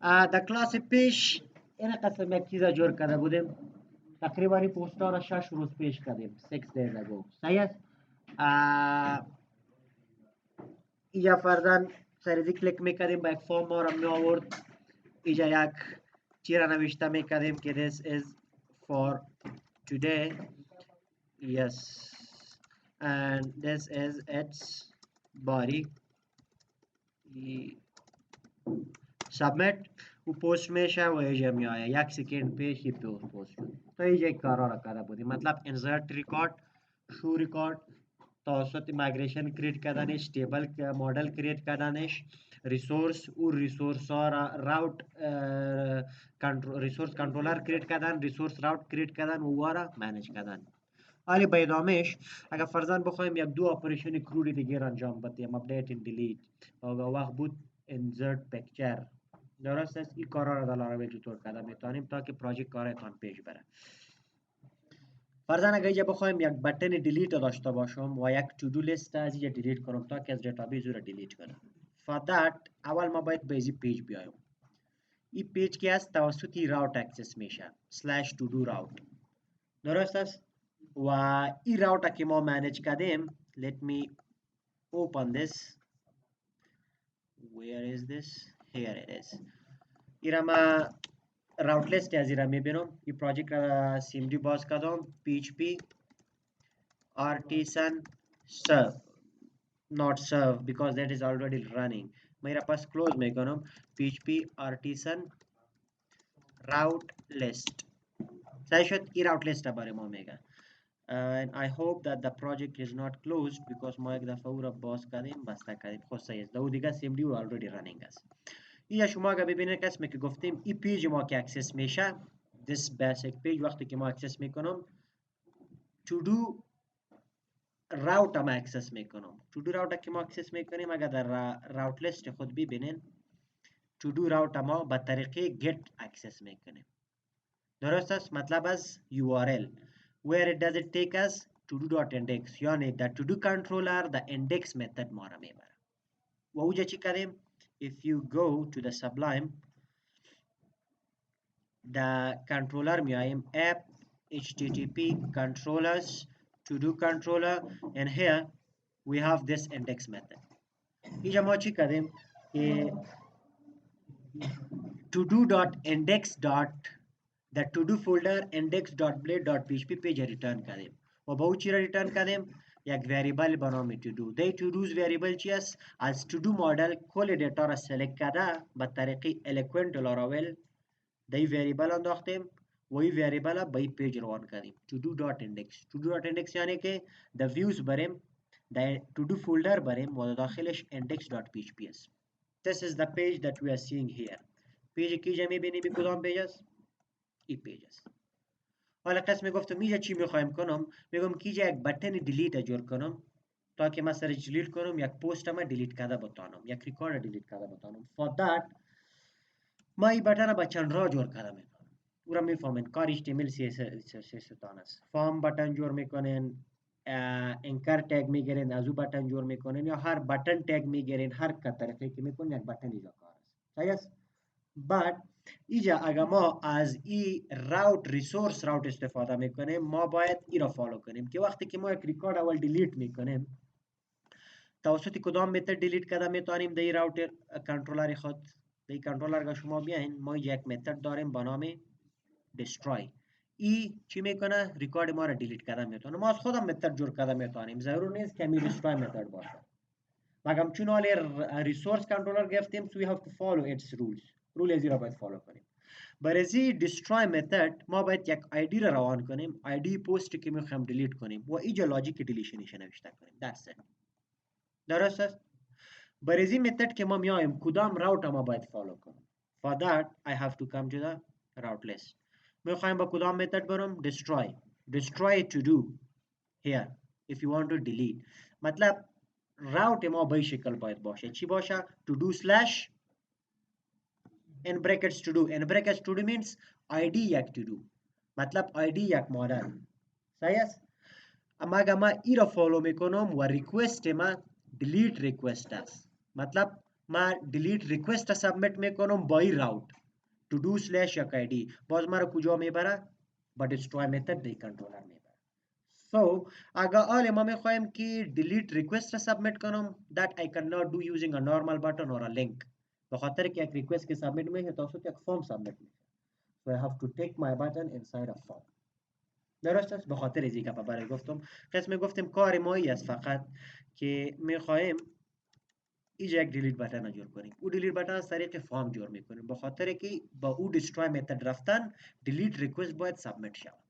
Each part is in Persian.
در کلاس پیش این قسم یک چیز جور کرده بودیم، تقریبا این پوست را 6 روز پیش کردیم، 6 days ago. صحیح است. اینجا فرضاً سریزی کلیک میکردیم با یک فارم ما را می آورد. اینجا یک چی را نوشته میکردیم که this is for today, yes, and this is its body. سابمیت و پست میشه و اینجا میآید. یک سکند پیش این پست شد. تو اینجا یک کارا را کرده بودیم، مطلب انسرت ریکارد، شو ریکارد، توسط مایگریشن کریت کردنش، تیبل مدل کریت کردنش، ریسورس و ریسورس ها را راوت ریسورس کنترلر کریت کردن، ریسورس راوت کریت کردن و وارا منیج کردن. حالی به ادامهش اگر فرضاً بخوایم یک دو اپریشن کروری دیگه انجام بدیم، اپدیت و دیلیت و وقت بود انسرت پیکچر، درست است. این کارا را در لاراول چطور کرده میتونیم تا که پروژه کارتان پیش بره. فرضاً اگر اینجا بخوایم یک بٹن دیلیت داشته باشم و یک تو دو لیست از اینجا دیلیت کنم تا که از دیتابیس رو دیلیت کنم. For that اول ما باید به این پیج بیایم. این پیج که است توسط راوت اکسس میشه /to do route، درست است. و این راوت که ما منیج کردیم، let me open this. Where is this? Here it is. ایرا ما راوت لیست از ایرا میبینم. این پروژه را CMD باز کردم. PHP artisan serve, not serve because that is already running. मेरा पास close میکنم. PHP artisan route list. صحیح شد. این route list برای ما میگه. And I hope that the project is not closed because ما یک دفعه او را باز کردیم بسته کردیم. خود صحیح است. دو دیگه CMD و already running است. اینجا شما اگر ببینید که اسمی که گفتیم این پیج ما که اکسس میشه، this basic page وقتی که ما اکسس میکنم to do راوت ما اکسس میکنم. to do راوت که ما اکسس میکنیم اگر در راوت لیست خود ببینین to do راوت ما به طریقه get اکسس میکنیم، درست است. مطلب از URL where it does it take us to do.index، یعنی در to do controller the index method ما را میبره. و اوجا چی کردیم؟ if you go to the Sublime the controller میاییم app http controllers to do controller and here we have this index method. اینجا ما چی کردیم که to do.index the to do folder index.blade.php پیج ریترن کردیم و با او چی را ریترن کردیم؟ یک وریبل به نام to do. دی to do's وریبل چی است؟ از to do مدل کل دیتا را سلکت کرده به طریقه eloquent لاراول دی وریبل انداختیم و این وریبل به این پیج روان کردیم to do.index. to do.index یعنی که the views بریم the to do folder بریم و داخلش index.php است. This is the page that we are seeing here. پیج که اینجا میبینیم این کدام پیج است؟ این پیج است. حالا قسم گفتم اینجا چی میخوایم کنم؟ میگم که اینجا یک بٹن دیلیت جور کنم تا که من سرش دیلیت کنم یک پوست ما دیلیت کرده بتانم، یک ریکارد دیلیت کرده بتانم. For that ما این بٹن با چند راه جور کرده میکنم. او را میفهمین کار HTML CSS تان است. فارم بٹن جور میکنین، انکر تگ میگیرین، از او بٹن جور میکنین یا هر بٹن تگ میگیرین، هر طریقه که میکنین یک بٹن اینجا کار است. صحیح است؟ بعد اینجا اگر ما از این راوت ریسورس راوت استفاده میکنیم ما باید این را فالو کنیم که وقتی که ما یک ریکارد اول دیلیت میکنیم توسط کدام متد دیلیت کرده میتونیم در راوت کنترلر خود. در کنترلر که شما بیاین ما یک متد داریم به نام destroy. ای چی میکنه؟ ریکارد ما را دیلیت کرده میتونه. ما از خودم متد جور کرده میتونیم، ضرور نیست که می destroy متد باشه. مگم چون حالی ریسورس کنترلر گفتیم so we have to follow its rules. رول ازی را باید فالو کنیم. برای destroy متد ما باید یک آیدی را روان کنیم، آیدی پوست که میخوایم دیلیت کنیم و اینجا لاجیک دیلیشنش نوشته کنیم. That's it. درست است؟ برای متد که ما میایم کدام راوت ما باید فالو کنیم. For that I have to come to the route list. میخوایم با کدام متد برم؟ destroy to do here if you want to delete. مطلب راوت ما به شکل باید باشه. چی باشه؟ to do slash in brackets to do. in brackets to do means id یک to do. مطلب id یک مادر. صحیح است؟ اما اگر ما ای را فالو میکنم و ریکوست ما delete request است. مطلب ما delete request submit میکنم با این route to do slash یک id باز مرا کجا میبره با destroy method دی کنترلر میبره. so اگر آل ما میخوایم که delete request را submit کنم that I cannot do using a normal button or a link به خاطر که یک request که submit میشه توسط یک form submit میشه. so I have to take my button inside a form. درست است؟ به خاطر ازی که برای گفتم قسم گفتیم کار مایی است فقط که میخوایم اینجا یک دیلیت بتن جور کنیم. او دیلیت بتن از طریق فارم جور میکنیم به خاطر که با او دیستروی متد رفتن دیلیت ریکوست باید سابمیت شود.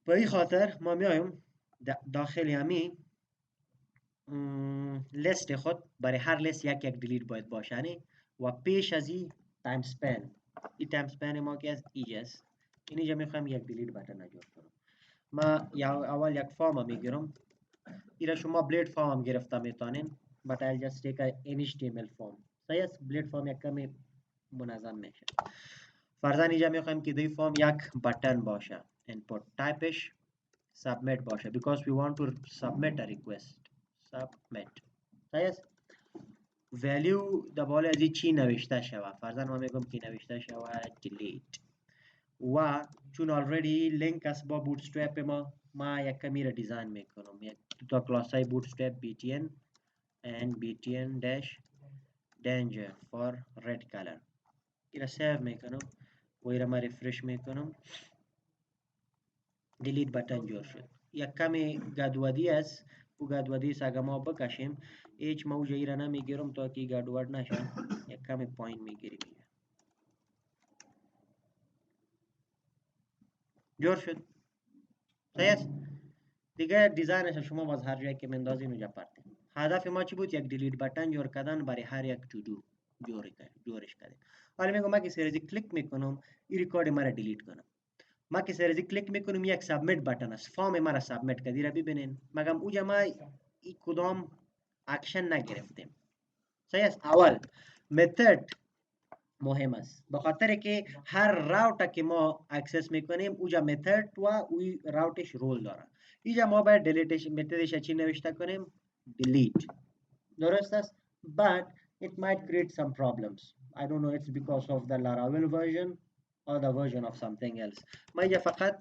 به این خاطر ما میایم داخل همی لیست خود برای هر لیست یک دیلیت باید باشه و پیش از این تایم سپن این تایم سپن ما که از ایجاست اینجا میخوایم یک دیلیت بتن جور کنم. ما اول یک فارم میگیرم اینا شما بلید فارم هم گرفته میتونین but I'll just take a HTML form. صحیح است بلید فارم یک کمی منظم میشه. فرضاً اینجا میخوایم که دی فارم یک بटन باشه input typeش submit باشه because we want to submit a request submit. صحیح است value دبال از چی نوشته شود فرضاً ما میگم که نوشته شود delete و چون already link است با bootstrap ما یک کمی را دیزاین میکنم یک دو کلاس های bootstrap btn and btn dash danger for red color ایره سیو میکنم و ایره ما ریفرش میکنم دیلیت بटन جور شد. یک کمی گدودی است و گدودی است اگر ما بکشیم هیچ موجه ایره نمیگیرم تا که گدود نشه یک کمی پایین میگیریم جور شد. صحیح است دیگه دیزاینش شما باز هر جایی که مندازین اونجا پرتین. هدف ما چی بود یک دیلیت بटन جور کردن برای هر یک تو دو جورش کردیم. حالا میگم من که سریزی کلیک میکنم این ریکارد مرا دیلیت کنم ما که سریزی کلیک میکنم یک سابمیت بटन است فارم مرا سابمیت کردی را ببینین مگم اوجا ما این کدام اکشن نگرفتیم. صحیح است اول متد مهم است به خاطر که هر راوت که ما اکسس میکنیم اوجا متد و اوی راوتش رول داره. اینجا ما باید دیلیتش متدش چی نوشته کنیم delete. درست است but it might create some problems. I don't know it's because of the Laravel version or the version of something else. ما اینجا فقط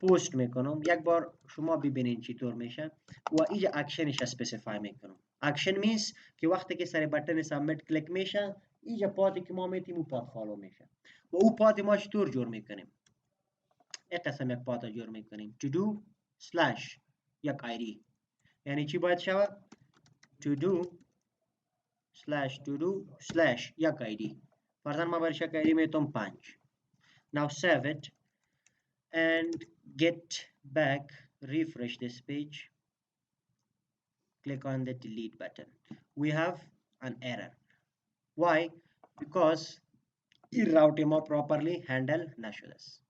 پوست میکنم یک بار شما ببینین چطور میشه و اینجا اکشنش اسپسیفای میکنم. اکشن means که وقتی که سر بटन سابمیت کلیک میشه اینجا پاتی که ما میتیم او پات فالو میشه و او پاتی ما چطور جور میکنیم یک قسم یک پات جور میکنیم to do slash یک id یعنی چی باید شود to do slash یک id فرضاً ما برش یک id میتونم 5 now save it and get back refresh this page click on the delete button we have an error why because این راوت ما properly handle نشده است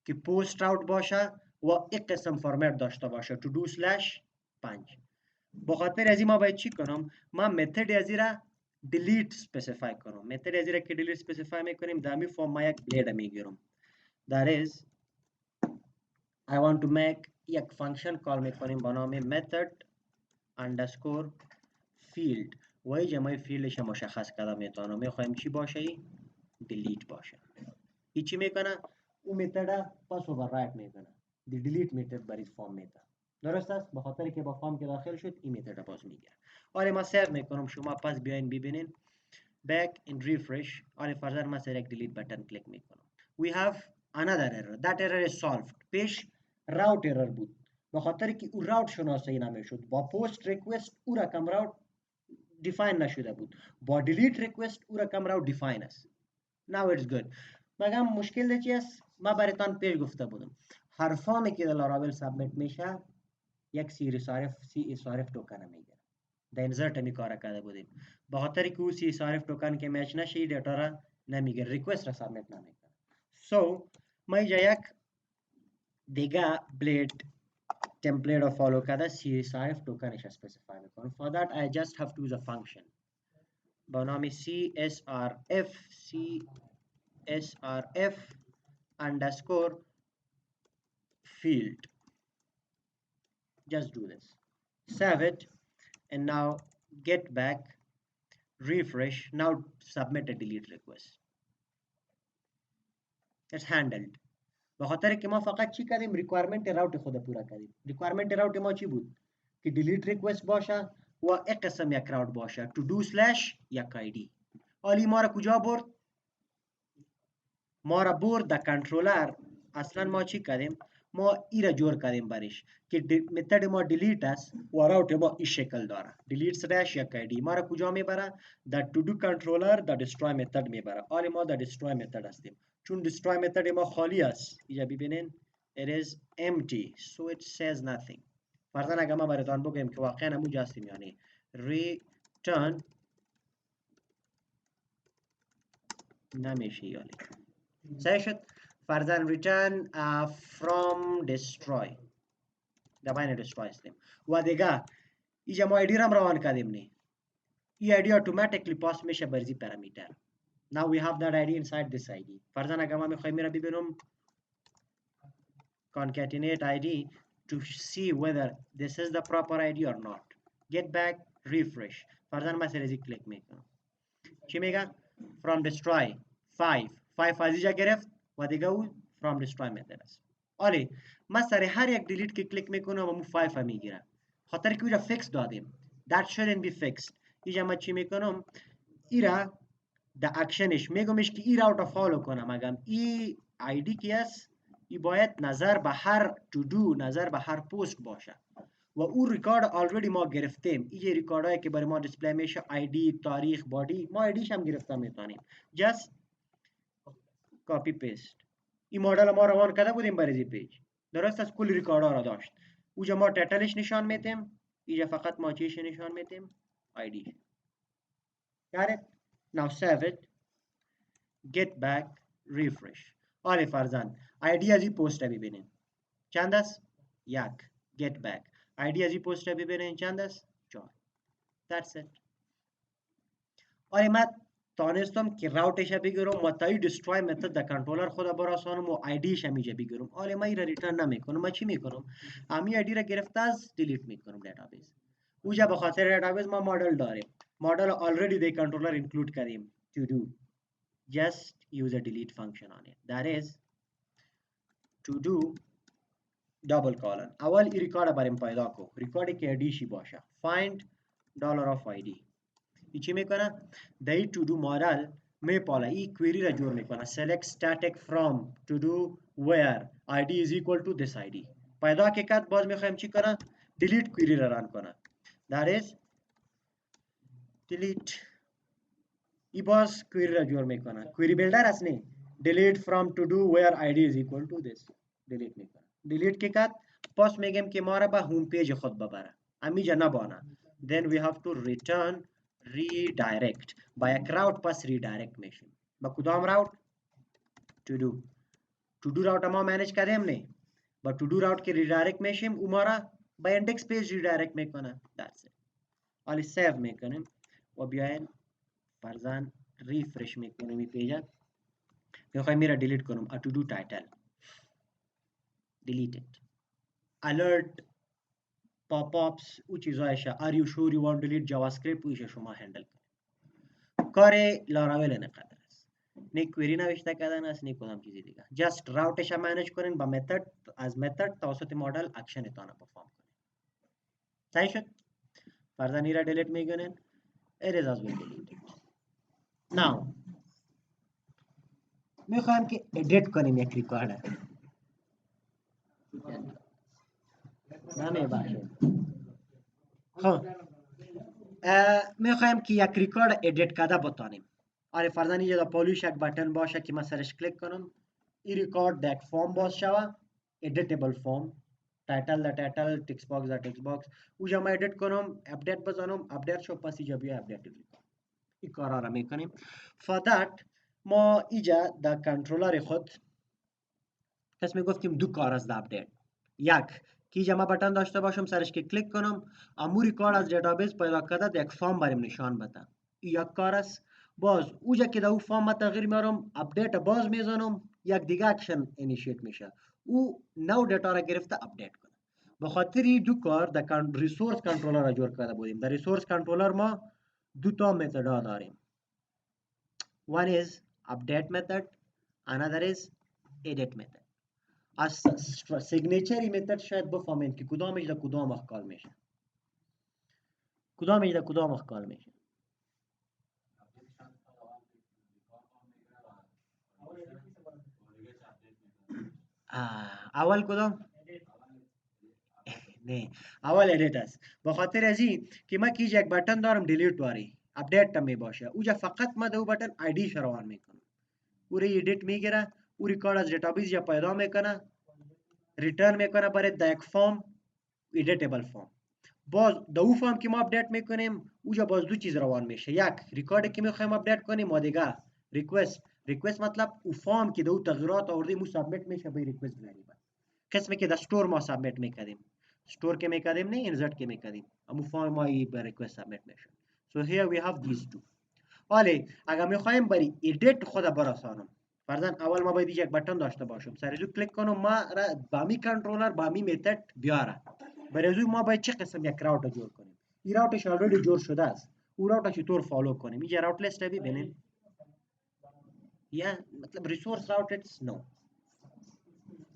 که پوست راوت باشه و یک قسم فرمت داشته باشه to do slash 5 بخاطر از این ما باید چی کنم ما متد از این را delete specify کنم متد از این را که delete specify میکنیم دامی فرم ما یک بلید میگیرم that is I want to make یک فانکشن کال میکنیم با نام method underscore field و اینجا ما فیلدش مشخص کرده میتونم میخوایم چی باشه delete باشه این چی میکنه اون متد پس اووررایت میکنه دی delete متد برای فارم میتد درست است به خاطر که با فارم که داخل شد این متد باز میگیره. حالا ما سیو میکنم شما پس بیاین ببینین back and refresh حالا فرضاً ما سر یک delete بटन کلیک میکنم we have another error that error is solved پیش راوت error بود به خاطر که اون راوت شناسایی نمیشد با پست ریکوست او رقم راوت دیفاین نشده بود با delete ریکوست او رقم راوت دیفاین است now it's good مگم مشکل چی است ما براتون پیش گفته بودم هر فارمی که در لاراول سابمیت میشه یک سی صارف توکن میگیره در انزرت می کار کرده بودیم به خاطر که او سی صارف توکن که میچ نشه دیتا را نمیگیره ریکوست را سابمیت نمیکنه سو ما اینجا یک دیگه بلید template رو فالو کرده سی صارف توکنش اسپسیفای میکنم for that I just have to use a function با نام csrf underscore field just do this save it and now get back refresh. Now submit a delete request. It's handled. بخاطر که ما فقط چی کردیم ریکوایرمنت راوت خود پورا کردیم. ریکوایرمنت راوت ما چی بود که دیلیت ریکوست باشه و یک قسم یک راوت باشه تو دو سلش یک آیدی. حالی ما را کجا برد؟ ما را برد در کنترلر. اصلا ما چی کردیم؟ ما ای را جور کردیم برش که متد ما دیلیت است و راوت ما این شکل داره. دیلیت سلش یک آیدی ما را کجا میبره؟ در تو دو کنترلر در دیستروی متد میبره. حالی ما در دیستروی متد هستیم. چون destroy method ما خالی است اینجا ببینین it is empty so it says nothing. فرضاً اگر ما براتون بگم که واقعا همونجا هستیم یعنی return نمیشه یعنی صحیح شد. فرضاً return from destroy در بین destroy هستیم و دیگه اینجا ما ایدی رم روان کردیم نه این ایدی automatically پاس میشه برزی پرامیتر. now we have that id inside this id. فرضاً اگر ما میخوایم میرا ببینم concatenate id to see whether this is the proper id or not. Get back, refresh. فرضاً من سریزی کلیک میکنم چی میگه؟ from destroy 5 از اینجا گرفت و دیگه او from destroy method است. آلی من سر هر یک دیلیت که کلیک میکنم و مو 5 میگیره خاطر که اونجا فیکس دادیم that shouldn't be fixed. اینجا من چی میکنم؟ ایرا در اکشنش میگمش که ای راوت فالو کنم. اگم ای آیدی کی است ای باید نظر به هر تو دو نظر به هر پست باشه و او ریکارد آلردی ما گرفتیم. این ریکاردایی که برای ما دیسپلی میشه آیدی تاریخ بادی ما آیدیش هم گرفته میتونیم جست کاپی پیست. این مدل ما روان کرده بودیم برای پیج درست از کل ریکاردها را داشت. اونجا ما تایتلش نشان میدیم اینجا فقط ما چیش نشان میدیم آیدی. got it. Now save it, get back, refresh. آره فرزند آیدی از این پست را ببینین چند است؟ یک. get back آیدی از این پست را ببینین چند است؟ 4. that's it. آره من تانستم که راوتش بگیرم و تایی destroy method در کنترلر خود براسانم و آیدیش هم اینجا بگیرم. آره من این را ریترن نمیکنم. من چی میکنم؟ امی آیدی را گرفته از دیلیت میکنم دیتابیس. اونجا به خاطر دیتابیس ما مدل داریم. مدل already در کنترلر اینکلود کردیم to do. just use a delete function on it. That is to do double colon. اول ای ریکارد بریم پیدا کو. ریکاردی که ایدیشی باشه. find $of id. ای چی میکنه؟ دایی to do مدل میپاله ای کویری را جور میکنه. select static from to do where id is equal to this id. پیدا که کد باز میخوایم چی کنه؟ delete کویری را رن کنه. That is delete. ای باز کویری را جور میکنه. کویری بیلدر است نه. delete from to do where id is equal to this. delete میکنه. delete که کد پاس میگم که ما را به هوم پیج خود ببره. امیجا نبانه. then we have to return redirect. با یک راوت پس redirect میشیم. با کدام راوت؟ to do. to do راوت ما مانیج کردیم نه. با to do راوت که redirect میشیم او ما را با index پیج redirect میکنه. that's it. حالی سیو میکنیم و بیاین فرزن ریفرش میکنیم این پیجا. میخوایم میره دیلیت کنم. to do title. delete it. alert pop-ups او چیزایشه. are you sure you want to delete javascript اویشه شما هندل کنید. کار لاراول نقدر است. نه کویری نوشته کردن است نه کدام چیزی دیگه. جست راوتش مانیج کنین با متد از متد توسط مدل اکشن تان پرفورم کنین. صحیح شد؟ فرضاً ایرا دیلیت میکنین. it is as well deleted. now میخوایم که ادیت کنیم یک ریکارد. نمی باشه. خب میخوایم که یک ریکارد ادیت کرده بتانیم. آره فرضاً اینجا در پالیش یک بٹن باشه که من سرش کلیک کنم این ریکارد در یک فارم باز شوه ادیتیبل فارم تایتل در تایتل تکست باکس در تکست باکس اونجا من ادیت کنم اپدیت بزنم اپدیت شو پس اینجا بیا اپدیت ریکارد این کارا را میکنیم. for that ما اینجا در کنترلر خود پس میگفتیم دو کار از اپدیت. یک که اینجا ما بٹن داشته باشم سرش که کلیک کنم امو ریکارد از دیتابیس پیدا کرده در یک فارم بریم نشان بده. این یک کار است. باز اوجا که در او فارم تغییر میارم اپدیت باز میزنم یک دیگه اکشن اینیشیت میشه او نو دیتا را گرفته اپدیت کنه. به خاطر این دو کار در ریسورس کنترلر را جور کرده بودیم. در ریسورس کنترلر ما دو تا متد ها داریم. one is update method, another is edit method. از سیگنیچری متد شاید بفهمین که کدامش در کدام وقت کال میشه، کدامش در کدام وقت کال میشه. اول کدام؟ نه، اول ادیت است. به خاطر از این که من کیج یک بٹن دارم دیلیت واری اپدیت تا می باشه، اوجا فقط من دو بٹن آیدی روان میکنم، او ری ادیت میگیره، او ریکارد از دیتابیس یا پیدا میکنه، ریترن میکنه برای دا یک فارم، ایدیتبل فارم. باز دو فارم که ما اپدیت میکنیم اوجا باز دو چیز روان میشه، یک ریکارد که میخوایم اپدیت کنیم و دیگه ریکوست مطلب او فارم که دو تغییرات آوردیم او سابمیت میشه به ریکوست وریبل. قسمی که در استور ما سابمیت میکردیم، store که میکردیم نه insert که میکردیم، امو فارم مایی به ریکوست سابمیت میشه. So here we have these two. ولی اگر میخوایم برای ایدیت خود برسانم، فرضاً اول ما باید یک بٹن داشته باشم، سر ازو کلیک کنم ما را بامی کنترلر بامی میتد بیاره. برای ازو ما باید چه قسم یک راوت جور کنیم؟ این راوتش آلریدی جور شده است، او راوت چطور فالو کنیم؟ اینجا راوت لیست ببینید. یا مطلب ریسورس راوتس نو،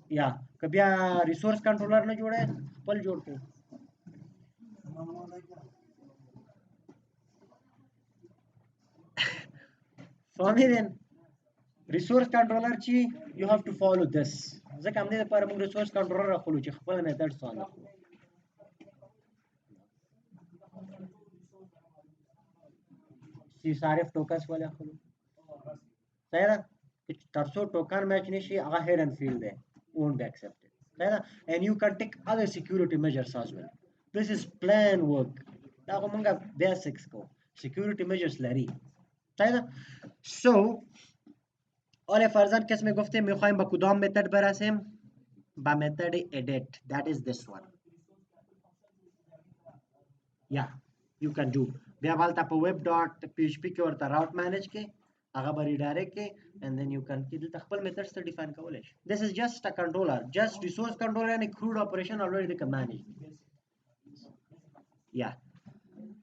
یا که بیا ریسورس کنټرولر نه جوړه خپل جوړ کړو. فهمیدین؟ ریسورس کنټرولر چې یو هاف ټو فالو دس، ځکه همدې لپاره موږ ریسورس کنټرولر راخلو چې خپل میتھډ ساده کړو. سی صارف ټوکنز ولې اخلو؟ صحیح ده؟ ترڅو ټوکن میچ نشي هغه هیډن فیلډ دی، won't be accepted. And you can take other security measures as well. This is plan work. دا خو موږ بیسکس کو security measures لري. صحیح ده؟ So آره فرضاً کس می گفته میخوایم با کدام متد برسیم؟ با متد edit. That is this one. Yeah, you can do. بیا بالتا په web.php کې ورته route manage کې هغه به ریډایرکټ کې and then you can دلته خپل میتھډز ته ډیفاین کولای شي. This is just a controller, just resource controller and a crude operation already they can manage. Yeah.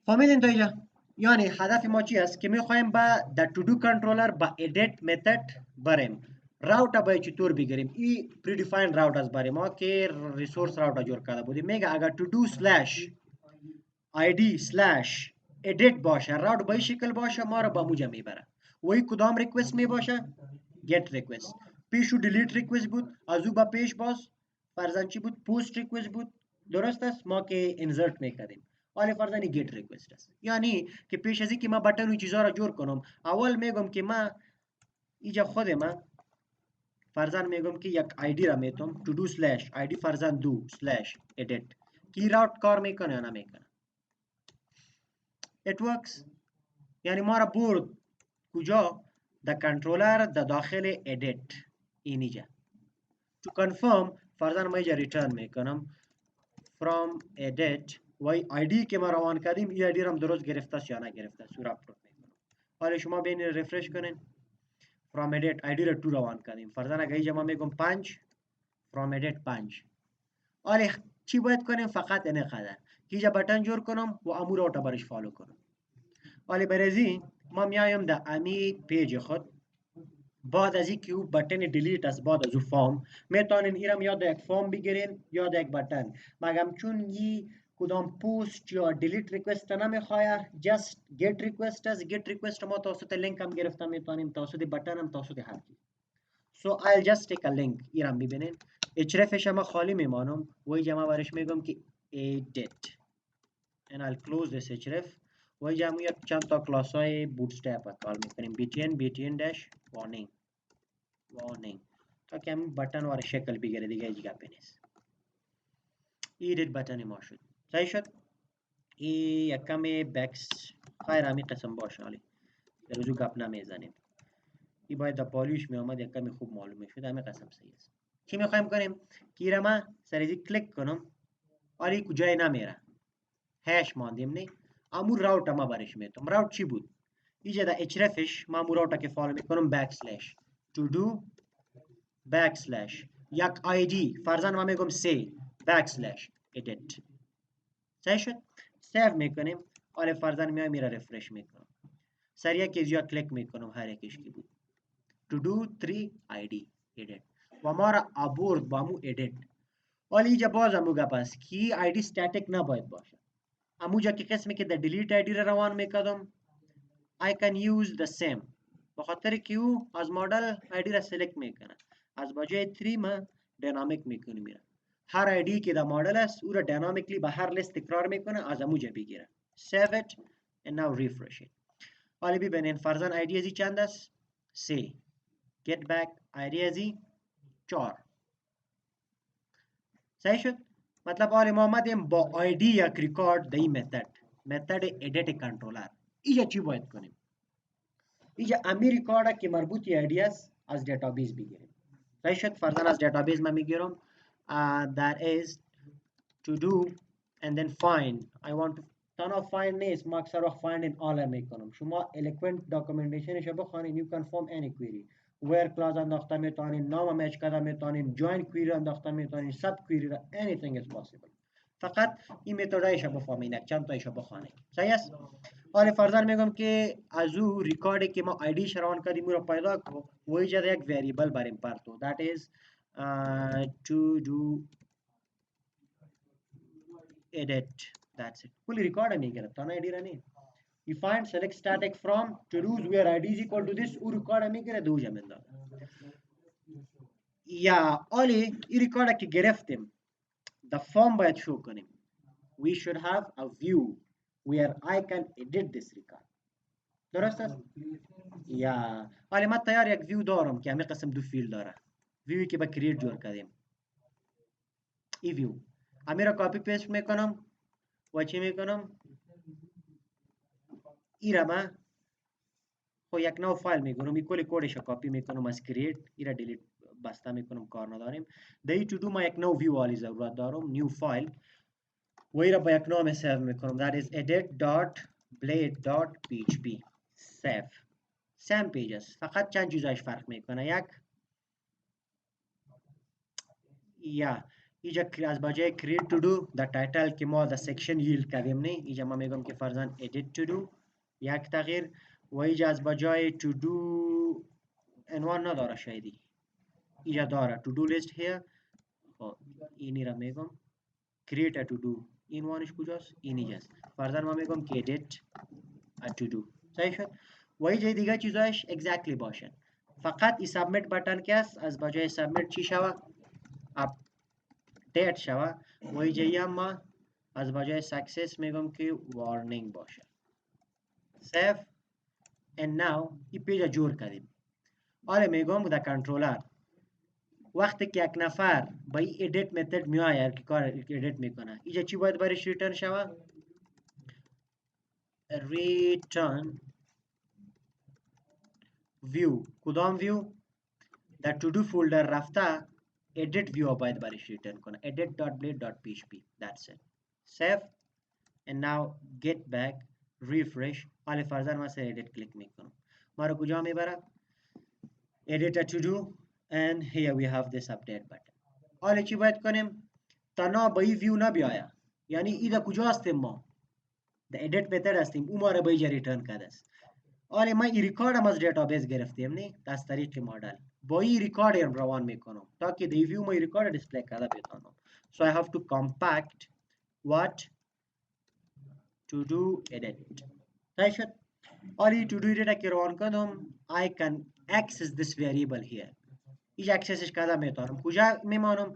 فهمیدین تا اینجا؟ یعنی هدف ما چی است که میخوایم با د تو دو کنترلر با edit method بریم. راوت با چطور بگیریم؟ این پری دیفاین راوت از برای ما که ریسورس راوت جور کرده بودیم. میگه اگر تو دو سلش id سلش edit باشه، راوت به این شکل باشه، ما رو با موجه میبره. وی کدام ریکوست می باشه؟ get ریکوست. پیشو دیلیت ریکوست بود، از او با پیش باز فرضاً چی بود؟ پوست ریکوست بود. درست است؟ ما که انسرت میکردیم. حالا فرضاً گیت ریکوست است. یعنی که پیش از اینکه ما بٹن و چیزا را جور کنم، اول میگم که ما اینجا خود ما فرضاً میگم که یک آیدی را میتونم تو دو سلش آیدی فرضاً دو سلش edit کی راوت کار میکنه یا نمیکنه. it works. یعنی ما را برد کجا؟ د کنترلر د داخل edit اینجا. to confirm فرضاً ما اینجا ریترن میکنم from edit وای آیدی که ما روان کردیم این آیدی رو هم درست گرفته است یا نگرفته است، را اپلود میکنم. حالا شما ببینید ریفرش کنین from edit آیدی رو تو روان کردیم، فرضاً اگه اینجا ما میگم 5 from edit 5. حالا چی باید کنیم؟ فقط اینه قدر که اینجا بٹن جور کنم و امور رو برش فالو کنم. حالا برای ما میایم در امی پیج خود، بعد از اینکه او بٹن دیلیت است، بعد از او فارم میتونین ایرم یا یک فارم بگیرین یا یک بٹن، مگم چون یی کدام پوست یا دیلیت ریکوست نمیخواد، جست گیت ریکوست است. گیت ریکوست ما توسط لینک هم گرفته میتونیم، توسط بٹن هم، توسط هر چیز. سو I'll just take a link. ایرم ببینین hrefش ما خالی میمانم و اینجا ما برش میگم که edit and I'll close this href و اینجا ما یک چند تا کلاس های bootstrap کار میکنیم btn dash warning تا که همین بٹن واره شکل بگیره دیگه هیچ گپی نیست. ایدیت بٹن ما شد. صحیح شد. این یکم بکس خیر همین قسم باشه، حالی روزو گپ نمیزنیم. این باید در پالیش می آمد یکم خوب معلومه شد. همین قسم صحیح است. چی میخوایم کنیم؟ که را ما سریزی کلیک کنم، حالی کجای نمیره، هش ماندیم نه، امور راوت ما برش میتونم. راوت چی بود؟ اینجا در hrefش ما امور راوت که فالو میکنم بکسلش to do بکسلش یک آیدی فرضاً ما میگم 3 بکسلش edit. صحیح شد. سیو میکنیم حالا فرضاً میام میره رفرش میکنم سر یکیش یا کلیک میکنم هر یکیش کی بود to do 3 id edit و ما را آورد با مو edit حالا اینجا باز همو گپ است کی id static نباید باشه همونجا که قسمی که در delete id را روان میکردم I can use the same به خاطر که او از مدل id را سلکت میکنه از بجای 3 ما دینامیک میکنه میره هر id که در مدل است او را دینامیکلی به هر لیست تکرار میکنه از همونجا بگیره save it and now refresh it حالا ببینین فرضاً id ازی چند است 3 get back id ازی 4 صحیح شد مطلب حالا ما آمدیم با id یک ریکارد در این متد edit کنترلر اینجا چی باید کنیم اینجا امی ریکارد که مربوط id است از دیتابیس بگیریم صحیح شد فرضاً از دیتابیس من میگیرم that is to do and then find I want to تنها find نیست ما اکثر وقت find in all میکنم شما eloquent documentation شو بخوانید you can form any query where clause انداخته میتونین نام مچ کرده میتونین join query انداخته میتونین sub query را anything is possible فقط این متدایش بفهمین یک چند تایش بخوانید صحیح است حالا فرضاً میگم که از او ریکاردی که ما آیدی شروان کردیم او را پیدا کنم و اینجا یک وریبل بریم پرتو that is to do edit that's it کلی ریکارد میگیره تنها ایدی را نیم you find select static from to do's where id is equal to this او ریکارد میگیره دوجا میندازه یا آلی این ریکارد که گرفتیم the form باید شو کنیم we should have a view where I can edit this record درست است یا حالا من تیار یک ویو دارم که همه قسم دو فیل داره ویوی که با کریت جور کردیم ای ویو همه را کاپی پیست میکنم و چی میکنم ای را من خو یک نو فایل میکنم این کلی کودش کاپی میکنم از کریت ای را دیلیت بسته میکنم کار نداریم دی تو دو ما یک نو ویو والی ضرورت دارم نیو فایل و ای را با یک نام سیو میکنم that is edit.blade.php save سم پیجز فقط چند چیزایش فرق میکنه یک یا اینجا از بجای create to do the title که ما the section yield کردیم نه اینجا ما میگم که فرضاً edit to do یک تغییر و اینجا از بجای to do عنوان نداره شایدی اینجا داره to do list here خب اینی را میگم create a to do این وانش کجاست این اینجاست فرضاً ما میگم که edit a to do صحیح شد و اینجا دیگه چیزایش exactly باشه فقط این submit بटन که است از بجای submit چی شوه update شوه و اینجا ما از بجای success میگم که warning باشه save and now این پیج جور کردیم حالا میگم در کنترلر وقتی که یک نفر با این edit method میآید که کار edit میکنه اینجا چی باید برش ریترن شوه return view کدام view در to do folder رفته edit view باید برش ریترن کنه edit.blade.php that's it save and now get back refresh حالا فرضاً من سر edit کلیک میکنم ما رو کجا میبره edit to do and here we have this update button حالا چی باید کنیم تنها با این ویو نبیاید یعنی ایده کجا هستیم ما در edit method هستیم او ما رو به اینجا ریترن کرده است حالا من این ریکارد هم از دیتابیس گرفتیم نه از طریق مدل با این ریکارد روان میکنم تا که در ویو ما این ریکارد دیسپلی کرده بتونم so I have to compact what to do edit صحیح شد حالا to do edit که روان کردم I can access this variable here اینجا اکسسش کرده میتونم کجا میمانم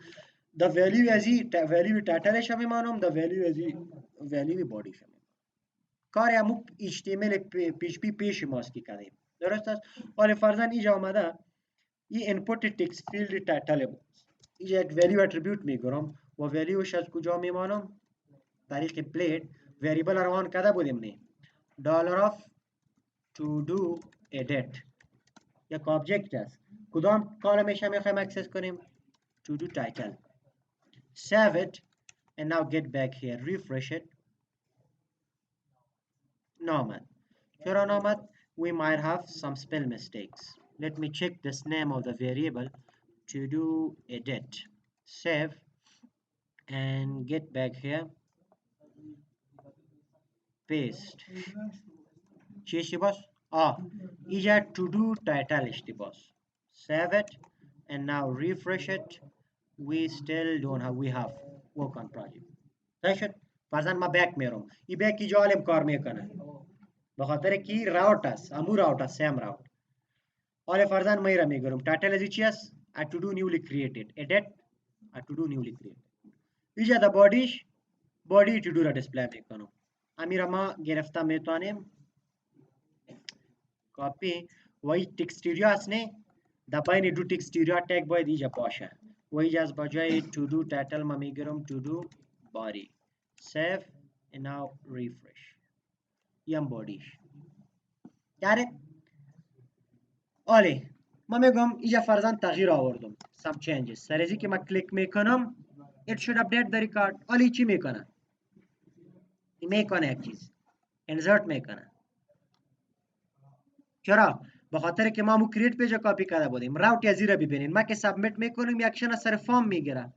the value از این value تایتلش میمانم the value از این value بادیش میمانم کار همون HTML PHP پیش ماست که کردیم درست است حالا فرضاً اینجا آمده این input text field تایتل بود اینجا یک value attribute میگیرم و valueش از کجا میمانم طریق plate variable روان کرده بودیم نه $of to do edit یک آبجکت است کدام کالمش هم میخوایم اکسس کنیم to do title save it and now get back here refresh it نامد چرا نامد we might have some spell mistakes let me check this name of the variable to do edit save and get back here paste چی اشتی باش؟ اینجا to do title اشتی باش. Save it and now refresh it. We still don't have, we have work on project. شد فرزن ما بک میرم این بک کی جالم کار میکنه به خاطر کی راوت است امو راوت است سیم راوت حالا فرزن میرم میگم تایتل از چی است a to do newly created edit a to do newly created اینجا د بادی to do را دیسپلی میکنم امیر ما گرفته میتونیم کپی وای تکستوریا است نه د باین دو تکستوریا تگ باید اینجا باشه و اینجا از بجای to do title ما میگیرم to do body save and now refresh یم بادیش یاره آلی ما میگم اینجا فرزن تغییر آوردم some changes سرزی که ما کلیک میکنم it should update the record آلی چی میکنه میکنه یک چیز insert میکنه چرا به خاطر که ما مو کریت پیج کپی کرده بودیم راوت یا زیرا ببینین ما که سابمیت میکنیم یک اکشن سر فارم میگیره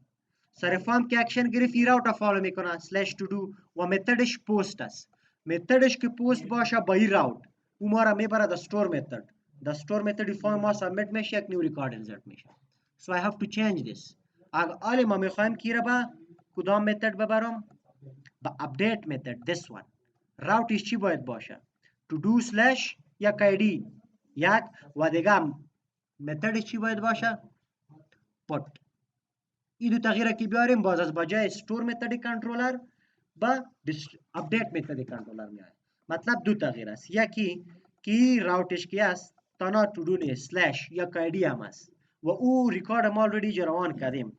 سر فارم که اکشن گرفت ای راوت فالو میکنه سلش تو دو و متدش پست است متدش که پست باشه با این راوت او ما را میبره د استور متد د استور متد فارم ما سابمیت میشه یک نیو ریکارد انسرت میشه سو I have to change this اگر آلی ما میخوایم کی را با کدام متد ببرم با اپدیت متد this one راوتش چی باید باشه to do سلش یک آیدی یک و دیگه متدش چی باید باشه پوت این دو تغییر که بیاریم باز از بجای استور متد کنترلر با اپدیت متد کنترلر میاد مطلب دو تغییر است یکی کی راوتش کی است تنها تو دو نه سلش یک آیدی هم است و او ریکارد ما آلردی جروان کردیم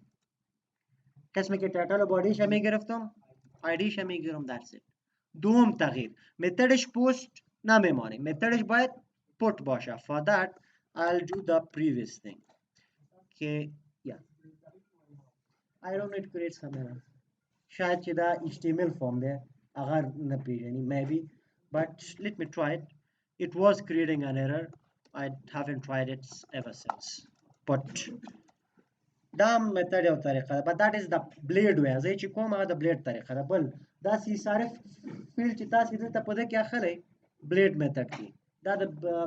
قسمی که تایتل و بادیش هم میگرفتم آیدیش هم میگیرم درست دوم تغییر متدش پست نمیمانه متدش باید put باشه for that I'll do the previous thing که yeah I don't need to create some error شاید که دا HTML form ده اگر نپیجنی maybe but let me try it it was creating an error I haven't tried it ever since but دا method یو طریقه ده but that is the blade way زه چې کوم هغه د blade طریقه ده بل دا سی صارف فیلډ چې تاسو دلته په دې کې اخلي blade method کې دا د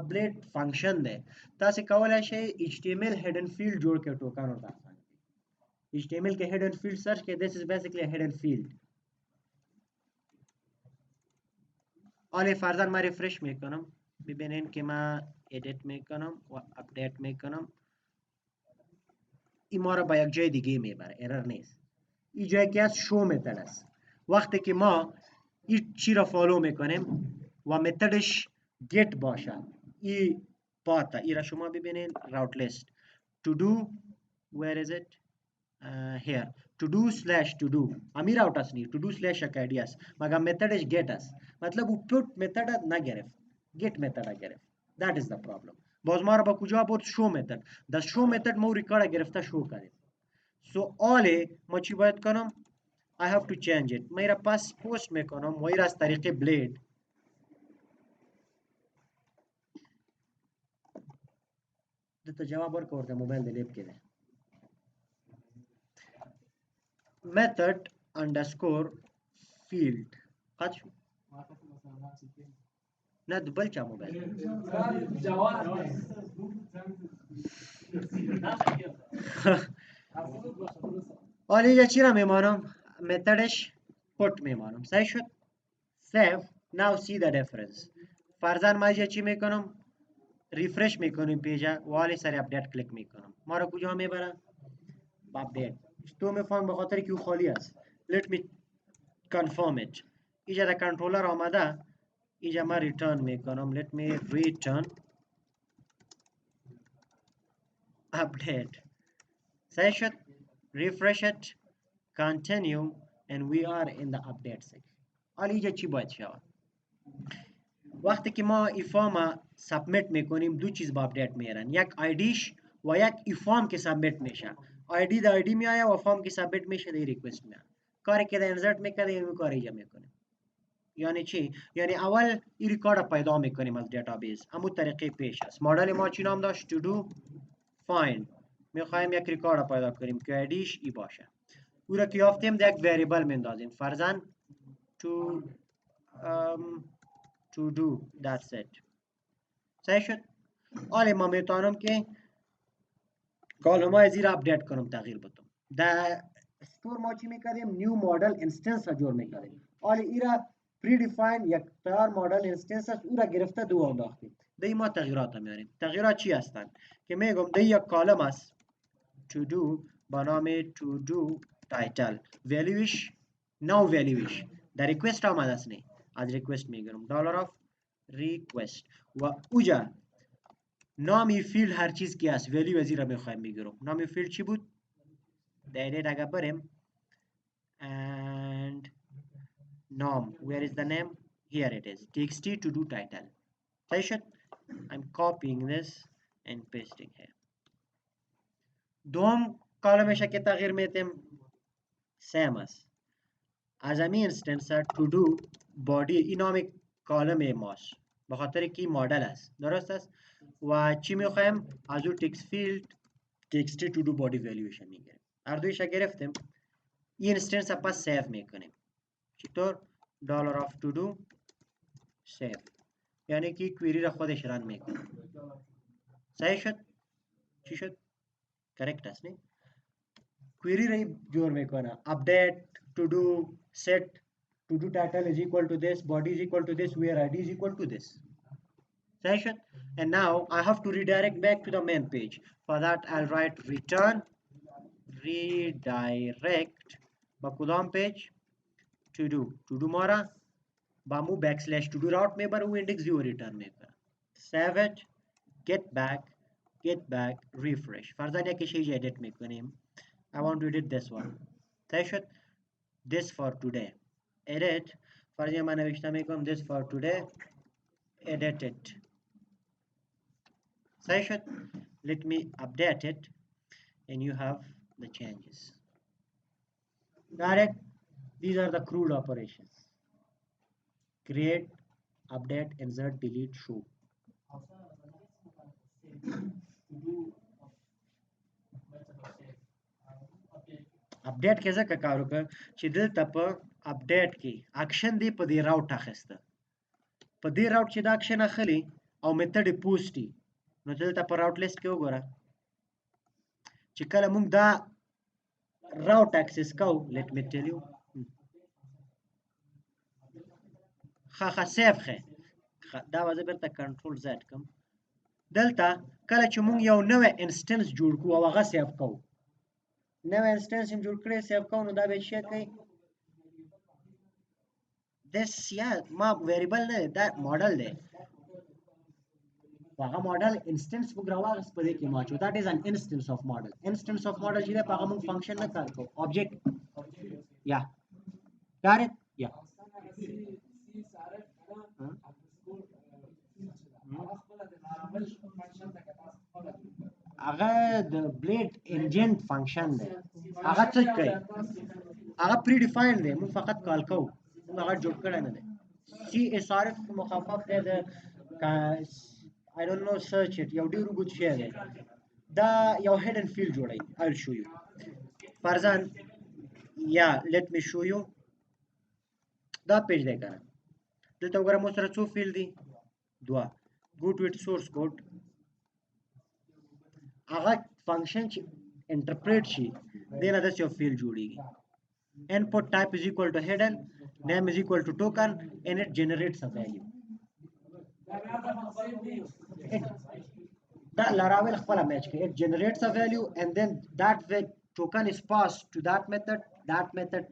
blade function ده تاسو کولای شئ HTML hidden field جوړ کړئ ټوکان ورته HTML के hidden field search के this is basically a hidden field آلی فرزن ما ریفرش میکنم ببینین که ما edit میکنم و update میکنم این ما را با یک جای دیگه میبره error نیست این جای که از show method است وقتی که ما این چی را فالو میکنیم و متدش get باشه این پاتا این را شما ببینین route list to do where is it here to do slash to do امیر راوت است نی to do slash یک آیدی است مگر متدش get است مطلب او put متد نگرفت get متد گرفت that is the problem باز ما را با کجا برد show متد د show متد ما ریکارد گرفته شو کردیم سو آله ما چی باید کنم I have to change it میرا پس پوست میکنم و ایرا از طریق blade دتا جواب ورکورده موبایل دی لیپ کې method underscore field قد شو نه د بل چا موبایل حالا اینجا چی را میمانم متدش پوت میمانم صحیح شد save now see the difference فرزن ما اینجا چی میکنم ریفرش میکنیم پیجا و حالی سر اپدیت کلیک میکنم ما را کجا میبرن با اپدیت تو میفهم به خاطر که او خالی است let me confirm it اینجا در کنترلر آمده اینجا ما ریترن میکنم let me return update صحیح شد refresh it continue and we are in the update section حالا اینجا چی باید شود وقتی که ما ای فارم سابمیت میکنیم دو چیز با اپدیت میرن یک آیدیش و یک ای فارم که سابمیت میشه آیدی در آیدی میآید و فارم که سابمیت میشه در ریکوست میاد کاری که در انسرت میکنه این کار اینجا میکنه یعنی چی یعنی اول این ریکارد پیدا میکنیم از دیتابیس همون طریقه پیش است مدل ما چی نام داشت to do find میخوایم یک ریکارد پیدا کنیم که آیدیش ای باشه او را که یافتیم در یک وریبل میندازیم فرضاً to to do, that's it. صحیح شد. حالا ما میتونم که کالم های زیر اپدیت کنم، تغییر بدم. در استور ما چی میکردیم؟ نیو مدل اینستنس را جور میکردیم. حالا ایرا پری دیفاین یک تیار مدل اینستنس است، او را گرفته دو انداختیم. دی ما تغییرات میاریم. تغییرات چی هستن؟ که میگم دی یک کالم است to do با نام to do title، ولیوش نو ولیوش در ریکوست آمده است، نه از ریکوست میگیرم دلار آف ریکوست و اوجا نامی فیلد هر چیز کی است ولیو از را میخوایم میگیرم. نامی فیلد چی بود؟ در اگه بریم and name, where is the name? Here it is, txt to do title. صحیح شد. I'm copying this and pasting here. دوم کالمش که تغییر میتیم سیم است. از همین اینستنس to do body این نام کالم ماست به خاطر که مدل است، درست است. و چی میخوایم؟ از اون تکست فیلد txt to do body valuation میگیریم. هر دویش گرفتیم. این اینستنس پس سیو میکنیم. چطور؟ دلار آف to do سیو، یعنی که کویری را خودش رن میکنه. صحیح شد؟ چی شد؟ کریکت است نه؟ query را جور میکنه. update to do set to do title is equal to this, body is equal to this, where id is equal to this. صحیح شد. And now I have to redirect back to the main page. For that I'll write return redirect با کدام پیج؟ to do مارا با مو backslash to do route میبره و index 0 return میکنه. save it, get back refresh. فرضاً یک چیزی edit میکنیم. I want to edit this one. صحیح شد. this for today edit. فرضاً من نوشته میکنم this for today edit it. صحیح شد. let me update it and you have the changes. Got it? These are the crude operations: create, update, insert, delete, show. update کې ځکه کار وکړ چې دلته په update کې اکشن دی په دې راوټ اخیسته، په دې راوټ چې دا اکشن اخلي او میتھډ پوسټي، نو دلته په راوټ لیست کې وګوره چې کله موږ دا راوټ اکسس کوو. let me tell you ښه سیف دا وځه بیرته کنټرول زد کوم. دلته کله چې موږ یو نوی انسټنس جوړ کوو او هغه سیف کوو، نوی انسټنس هم جوړ کړی سیف کوو، نو دا به شي کوي this یا ما ویریبل نه دا ماډل دی، هغه ماډل انسټنس موږ راواغست په دې کې ما چو that is an instance of model. instance of model چې په هغه موږ فنکشن نه کار کوو object یا got it yeah. هغه د بلیډ انجن فنکشن دی، هغه څه کوي؟ هغه پری ډیفاینډ دی، موږ فقط کال کوو، موږ هغه جوړ کړی نه دی. سی اس آر اف مخفف دی د I don't know search it یو ډیر وګت شی دی، دا یو هډ ان فیلډ جوړوي. I'll show you. فرضاً یا let me show you دا پیج دی کنه، دلته وګوره مو سره څو فیلډ دي؟ دوه. go to its source code. هغه فنکشن چې انټرپریټ شي دینه د یو فیلډ جوړیږي. input type is equal to hidden, name is equal to token and it generates a value. دا لراول خپل میچ کوي. it generates a value and then that token is passed to that method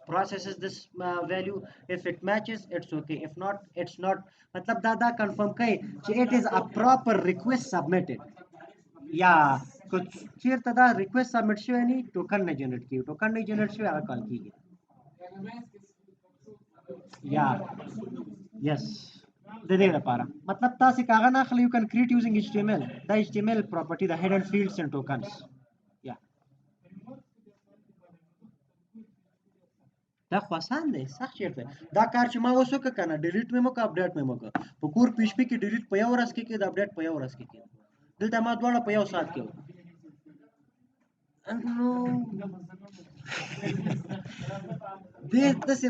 processes this value. if it matches it's okay, if not it's not. مطلب دا کنفرم کوي چې it is a proper request submitted. یا چیرته دا ریکوست سبمټ شوی نه ټوکن نه جنریټ کیږي، ټوکن نه جنریټ شوی هغه کال کیږي. یا یس د دې لپاره مطلب تاسو کاغه نه اخلي، یو کین کریټ یوزینګ HTML. دا HTML پراپرټي د هیډن فیلډز اینڈ ټوکنز. یا دا خو آسان دی، سخت چیرته دا کار چې ما اوس وکړ کنه، ډیلیټ مې مو اپډیټ مې مو په کور PHP کې ډیلیټ په یو ورځ کې د اپډیټ په یو ورځ کې دلته ما دواړه په یو ساعت کې نو دې داسې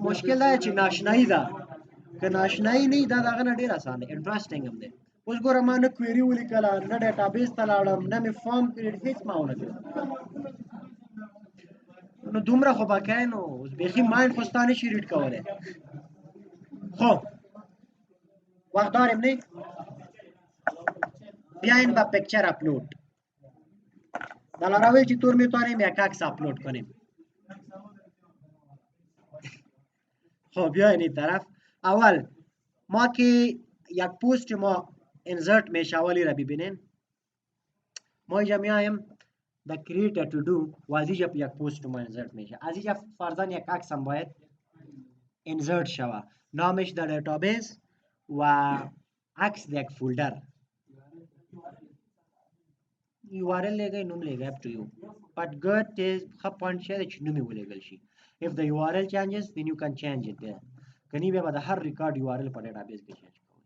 مشکل دا چې ناشنایي ده که ناشنایي نه وي دا د هغه نه ډېر اسان دی انټرسټینګ هم دی اوس ګوره ما نه کویري ولیکله نه ډیټابیس ته لاړم نه مې فارم کریډ هېڅ ما ونه کړل نو دومره خو بقای نو اوس بیخي مایند خو ستا نشي ریډ کولی خب وقت داریم نه بیاین با پکچر اپلود دلاراوی چطور میتونیم یک عکس اپلود کنیم خب بیاین این طرف اول ما که یک پوست ما انسرت میشه اولی را ببینین ما اینجا میایم در کریت تو دو و از اینجا یک پوست ما انسرت میشه از اینجا فرضاً یک عکس هم باید انسرت شوه نامش در دیتابیس و عکس در یک فولدر URL لګي نوم لګي up to you but good is خپ پوینټ شه چې نوم یې ولګل شي if the URL changes then you can change it there کني به د هر ریکارډ URL په ډیټابیس کې چینج کوئ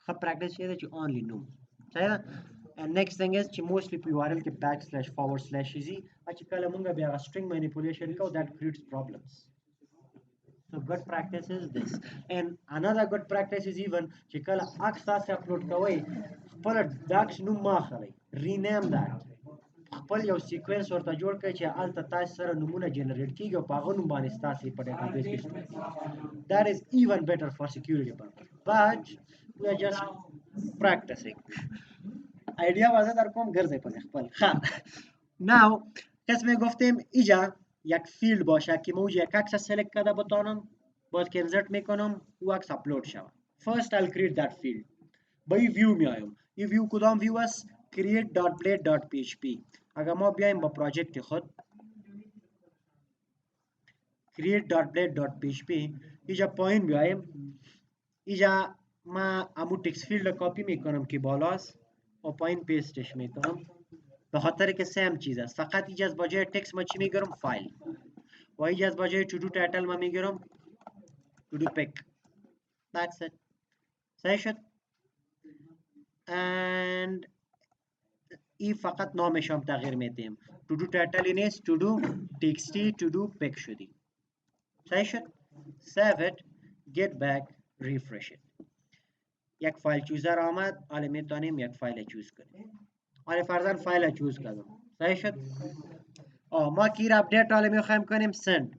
خپ پریکټیس شه چې only نوم صحیح ده and next thing is چې mostly په URL کې \/ شي چې کله مونږ بیا string manipulation کوو that creates problems so good practice is this and another good practice is even چې کله عکس تاسو اپلوډ کوئ خپل داکس نوم ما اخلئ rename that خپل یو سیکوینس ورته جوړ کړئ چې هلته تاسو سره نومونه جنریټ کیږي او په هغه نوم باندې ستاسو په ډیټابیس کې شته that is even better for security purpose but we are just practicing idea واسه در کوم ګرځي په خپل ها now قسم گفتیم اینجا یک فیلد باشه که موج یک عکس سلکت کرده بتانم باز که انسرت میکنم او عکس اپلود شود first I'll create that field با این ویو میایم این ویو کدام ویو است create.blade.php اگر ما بیایم با پروژکت خود create.blade.php اینجا پایین بیایم اینجا ما امو تکست فیلد کپی میکنم که بالاست و پایین پیستش میکنم به خاطر که سیم چیز است فقط اینجا از بجای تکست ما چی میگیرم فایل و اینجا از بجای تو دو تایتل ما میگیرم تو دو پیک that's it صحیح شد and ای فقط نامش هم تغییر میدیم تو دو تایتل نیست تو دو تکستی تو دو پیک شدی صحیح شد save it get back refresh it یک فایل چوزر آمد حالا میتونیم یک فایل چوز کنیم حالا فرضاً فایل چوز کردم صحیح شد ما کی را اپدیت حالا میخوایم کنیم send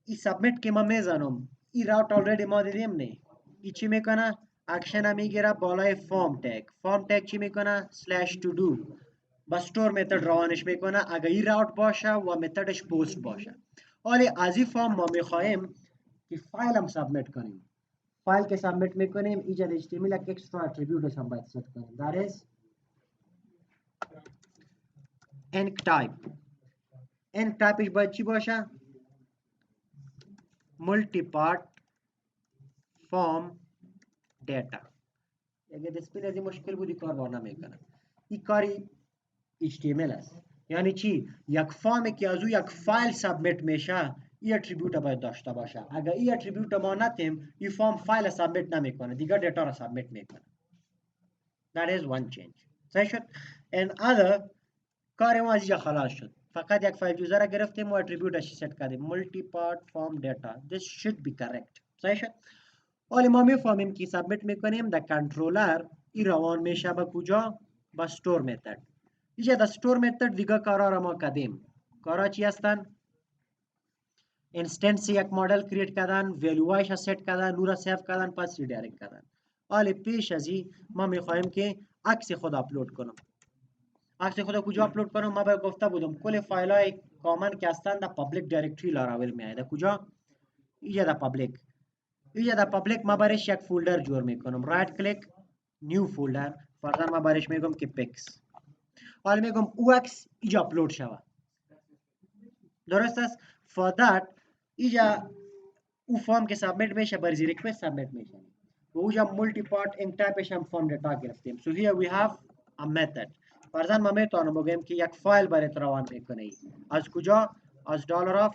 ای سابمیت که ما میزنم ای راوت already ما دیدیم نه ای چی میکنه اکشن میگیره بالای فرم تگ چی میکنه /to do با ستور متد روانش میکنه اگر ای راوت باشه و متدش پست باشه حالا از این فرم ما میخوایم که فایل هم سابمیت کنیم فایل که سابمیت میکنیم اینجا HTML یک اکسترا اتریبیوت هم باید ست کنیم that is enc typeش باید چی باشه multi-part form data اگه دیسپلی از این مشکل بودی کار بار نمیکنه این کاری HTML است یعنی چی یک فرمی که از او یک فایل سابمیت میشه این اتریبیوت باید داشته باشه اگر این اتریبیوت ما ندیم این فرم فایل سابمیت نمیکنه دیگه دیتا را سابمیت میکنه that is one change صحیح شد and other کار ما از اینجا خلاص شد فقط یک فایل یوزر را گرفتیم و اتریبیوتش ست کردیم مولتی پارت فرم دیتا this should be correct صحیح شد حالا ما میفهمیم که سابمیت میکنیم در کنترلر این روان میشه به کجا با استور متد اینجا در استور متد دیگه کارا را ما کردیم کارا چی هستن اینستنس یک مدل کرییت کردن ویلیوهایش ست کردن نورا سیو کردن پس ریدایرکت کردن حالا پیش از این ما میخوایم که عکس خود اپلود کنم عکس خود کجا اپلود کنم ما باید گفته بودم کل فایل های کامن که هستن در پابلیک دایرکتری لاراول میایده کجا اینجا در پابلیک اینجا در پابلیک ما برش یک فولدر جور میکنم رایت کلیک نیو فولدر فرضاً ما برش میگم که پیکس حالا میگم او عکس اینجا اپلود شود درست است for that اینجا او فرم که سابمیت میشه برزی ریکوست سابمیت میشه و اونجا مولتی پارت انک تایپش هم فرم دیتا گرفتیم so here we have a method فرضاً ما میتونم بگم که یک فایل برات روان میکنه از کجا از $of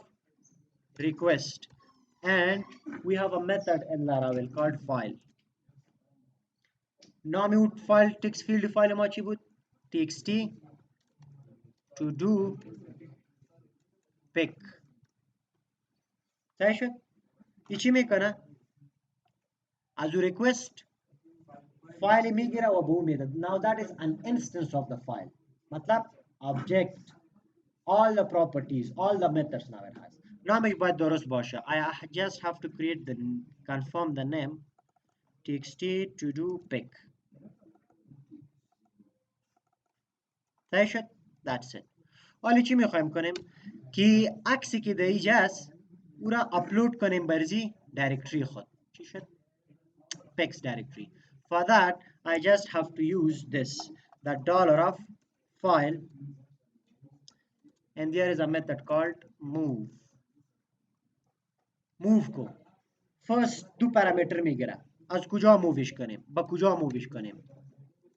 request and we have a method in Laravel called file نام اون فایل تکست فیلد فایل ما چی بود txt to do pick. صحیح شد؟ این چی میکنه؟ از او request فایل میگیره و به اون میده. Now that is an instance of the file. مطلب object all the properties all the methods now it has. نامش باید درست باشه. I just have to create the confirm the name txt to do pick. صحیح شد؟ That's it. حالا چی میخوایم کنیم؟ که عکسی که در اینجاست او را اپلود کنیم برزی دایرکتری خود. چی شد؟ Pix directory. For that, I just have to use this, the dollar of file, and there is a method called move. Move کو first دو پارامتر میگیره. از کجا مووش کنیم؟ با کجا مووش کنیم؟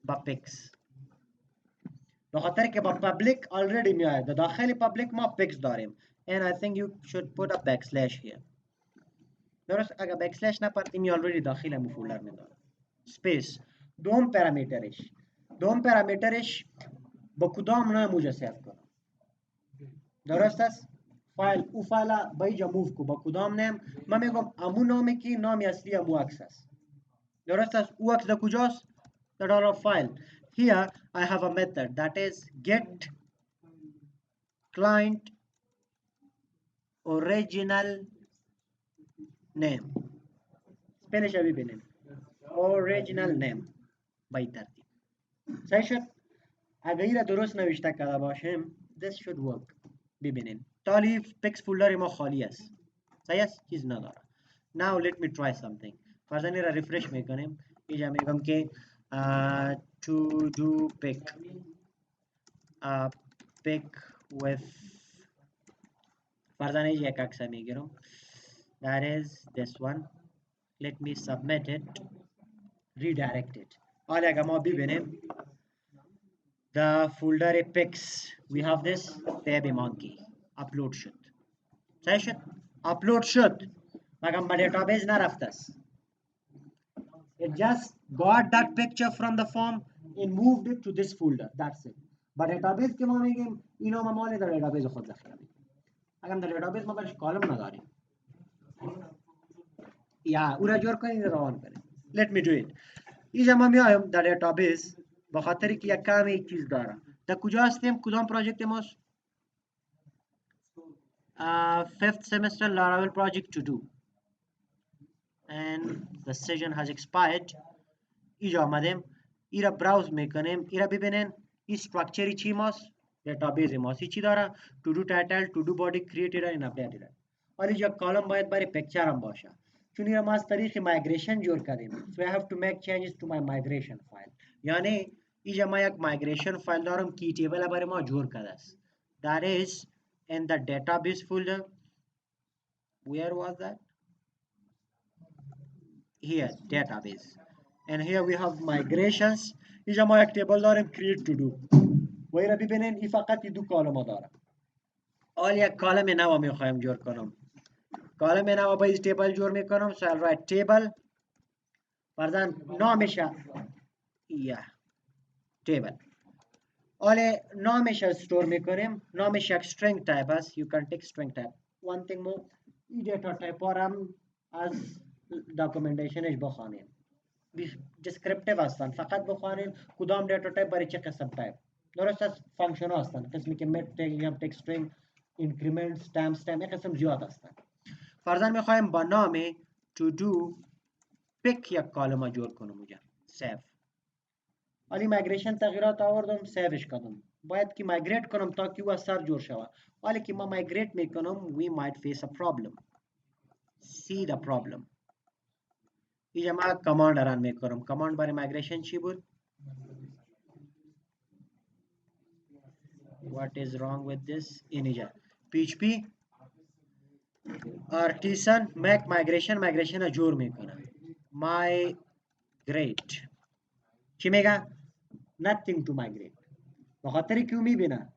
با پکس. به خاطر که با پابلیک already میاد. در داخل پابلیک ما پکس داریم. And I think you should put a backslash here. درست اگر backslash نپرتیم می already داخل همون فولدر میداره. Space. دوم پارامترش با کدام نام موجه سیف کنم. درست است؟ او فایل با اینجا موو کو با کدام نام. من میگم امون نامی که نامی اصلی امو عکس است. درست است؟ او عکس در کجاست؟ در dollar file. Here I have a method that is get client original name. spellش ابی بینیم. original name با این ترتیب. صحیح شد؟ اگر این را درست نوشته کرده باشیم this should work. ببینین تالی پکس فولدر ما خالی است. صحیح است؟ چیز نداره. Now let me try something. فرضاً این را ریفرش میکنیم. اینجا میگم که to do pick with فرضاً اینجا یک عکس میگیرم. That is this one. Let me submit it. Redirect it. حالا اگر ما ببینیم the folder pics we have this baby monkey upload شد. صحیح شد؟ upload شد مگر به دیتابیس نرفته است. It just got that picture from the form and moved it to this folder. That's it. با دیتابیس که ما میگیم اینو ما مال در دیتابیس خود ذخیره میکنیم. اگر در دیتابیس ما برش کالم نداریم یا او را جور کنیم روان کنیم. Let me do it. اینجا ما میایم در دیتابیس با خاطر که یک کم یک چیز داره. در کجا هستیم؟ کدام پروژکت ماست؟ Fifth semester Laravel project to do. And the session has expired. اینجا آمدیم. ای را براوز میکنیم. ای را ببینین. این structure چی ماست؟ دیتابیس ماست. چی داره؟ To do title, to do body, created and updated. حالا اینجا کالم باید برای پکچر هم باشه. چون این ما از طریق مایگریشن جور کردیم. So I have to make changes to my migration file. یعنی اینجا ما یک مایگریشن فایل دارم که تیبل برای ما جور کرده است. That is in the database folder. Where was that? Here, database. And here we have migrations. اینجا ما یک تیبل داریم create to do. و این را ببینین این فقط دو کالم داره. حال یک کالم نو میخوایم جور کنم. کالم نو با این تیبل جور میکنم. So I'll write table. فرضاً نامش table. حالا نامش استور میکنیم. نامش یک string type است. You can take string type. One thing more. این دیتا تایپ هم از داکومنتیشنش بخوانیم. descriptive هستن. فقط بخوانیم کدام دیتا تایپ برای چه قسم تایپ. درست است؟ فانکشن هستن. قسمی که met take string increment stamp این قسم زیاد هستن. فرضاً میخوایم با نام to do pick یک کالم جور کنم اونجا. save. حالی مایگریشن تغییرات آوردم سیوش کردم. باید که مایگریت کنم تا که او از سر جور شود. حالی که ما مایگریت میکنم we might face a problem. See the problem. اینجا ما کماند رن میکنم. کماند برای مایگریشن چی بود؟ What is wrong with this? اینجا PHP artisan make migration جور میکنه. migrate چی میگه؟ nothing to migrate. بخاطر که او میبینه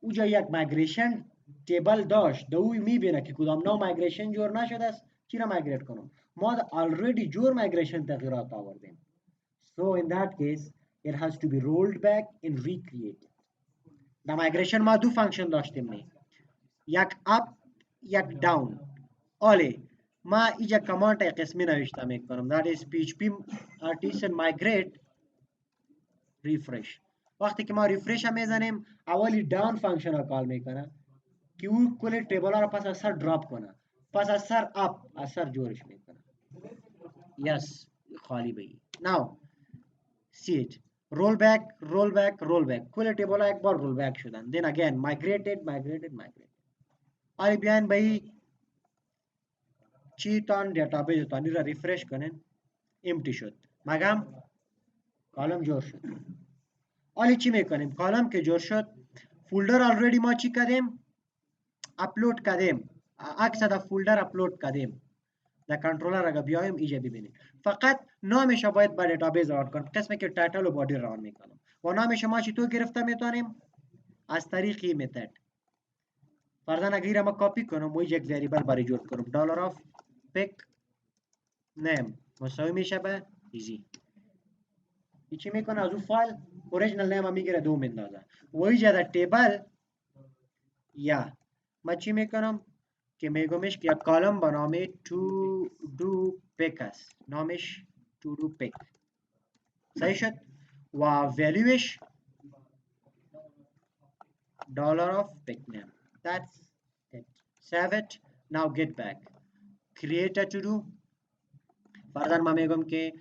اوجا یک مایگریشن تیبل داشت دو میبینه که کدام نوع مایگریشن جور نشده است چی را مایگریت کنم. ما already جور مایگریشن تغییرات آوردیم. So in that case it has to be rolled back and recreated. در مایگریشن ما دو فانکشن داشتیم. یک اپ یک داون. آلی ما اینجا کمانت قسمی نوشته میکنم that is php artisan migrate refresh. وقتی که ما ریفرش هم میزنیم اولی داون فانکشن رو کال میکنه که او کل تیبل ها رو پس از سر دراپ کنه، پس از سر اپ از سر جورش میکنه. یس خالی بگی. ناو see it roll back کل تیبل ها یک بار رول بک شدن then again migrated. آلی بیاین بایی چی تان دیتابیس تانی را ریفرش کنین امتی شد مگم کالم جور شد. آلی چی میکنیم کالم که جور شد فولدر آلریدی ما چی کردیم اپلود کردیم عکس دا فولدر اپلود کردیم دا کنترلر اگه بیایم اینجا ببینید فقط نامش باید با دیتابیس ران کنم قسمی که تایتل و بادی ران میکنم و نامش ما چطور گرفته میتونیم از طریق این متد. فرضاً اگر ما کپی کنم و یک وریبل برای جور کنم دلار آف پیک نیم مساوی میشه به ایزی چی میکنه از اون فایل اوریجینال نیم میگیره دو میندازه و اینجا در تیبل یا ما چی میکنم که میگمش که یک کالم با نام تو دو پیک است نامش تو دو پیک صحیح شد و ولیوش dollar of pick name. That's it. Save it. Now get back. Create a to do. فرضاً ما میگم که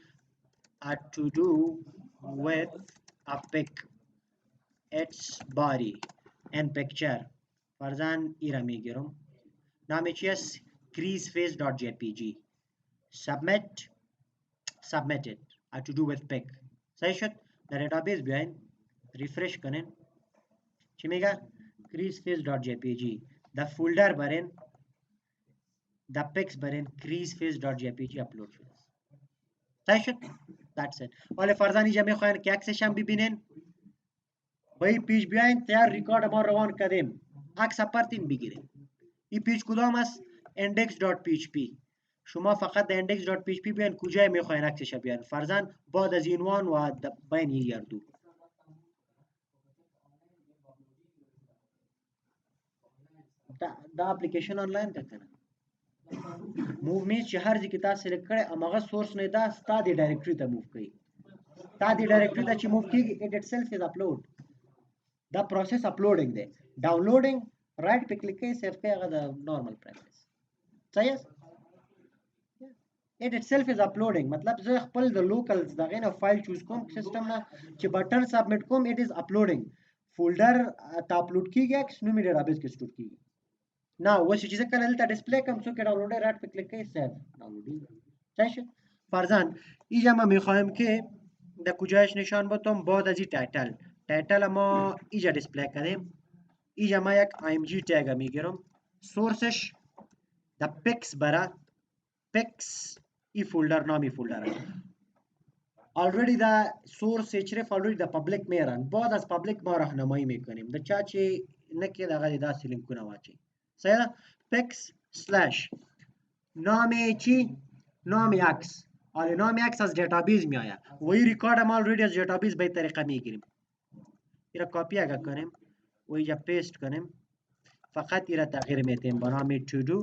a to do with a pic its body and picture. فرضاً ایرا میگیرم نام چی است creaseface.jpg submitted a to do with pic صحیح شد در دیتابیس بیاین ریفرش کنین چی میگه creaseface.jpg the folder برین the pics برین creaseface.jpg اپلود شده صحیح شد that's it. ولی فرضاً اینجا میخواین که عکسش هم ببینین بایی پیش بیاین تیار ریکارد ما روان کردیم عکس پرتین بگیریم این پیج کدام است index.php شما فقط در index.php بیاین کجای میخواین عکسش بیاین فرضاً بعد از این وان و بین این دو دا اپلیکیشن آنلاین ده کنه موو میز چې هر ځای کې تاسو سلیکټ کړئ هماغه سورس نه دا ستا د ډایرکټري ته موو کوي تا د ډایرکټري ته چې موو کیږي اټ اټسلف از اپلود دا پروسس اپلوډینګ دی ډاونلوډینګ رائټ په کلیک کوي سیف کوي هغه د نارمل پریکټس صحیح است اټ اټسلف از اپلوډینګ مطلب زه خپل د لوکل دغه نه فایل چوز کوم سیستم نه چې بټن سبمټ کوم اټ از اپلوډینګ فولډر ته اپلوډ کیږي اکس نو می ډیټابیس کې سٹور کیږي Now, وش چیزا کله دلته ډسپلی کوم څو کې ډاونلوډ رات په کلیک کوي سیو ډاونلوډینګ صحیح شد فرضاً اینجا ما میخوایم که در کجایش نشان بدم بعد از این تایتل ما اینجا دیسپلی کنیم اینجا ما یک img تگ میگیرم سورسش در پیکس برا پیکس ای فولدر نامی فولدر already the source href already the public میرن بعد از public ما راهنمایی میکنیم د چا چې نکې دغه داسې لینکونه واچي صحیح پیکس سلش نام چی نام عکس آره نام عکس از دیتابیس میآید و این ریکارد ما already از دیتابیس به طریقه میگیریم اینا کپی اگه کنیم و اینجا پیست کنیم فقط اینا تغییر میتیم با نام to do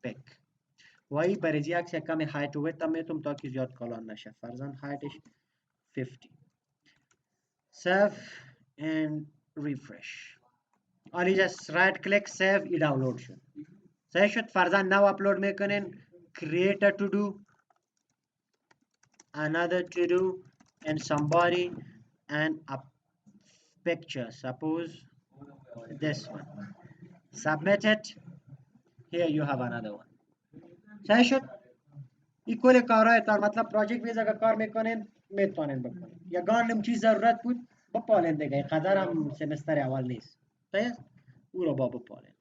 pick و این برای عکس کمی هایت و ویت میتونم تا که زیاد کلان نشه فرضاً هایتش 50 save and refresh آن اینجا right click save ای داونلود شد صحیح شد فرضاً نو اپلود میکنین create a to do another to do and somebody and a picture suppose this one submit it here you have another one صحیح شد این کل کارهای تر مطلب پراجکت بیز اگر کار میکنین میتونین بکنین یا گانم چیز ضرورت بود بپالین دیگه قدر هم سمستر اول نیست صحیح او رو با بپالین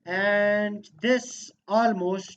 and this almost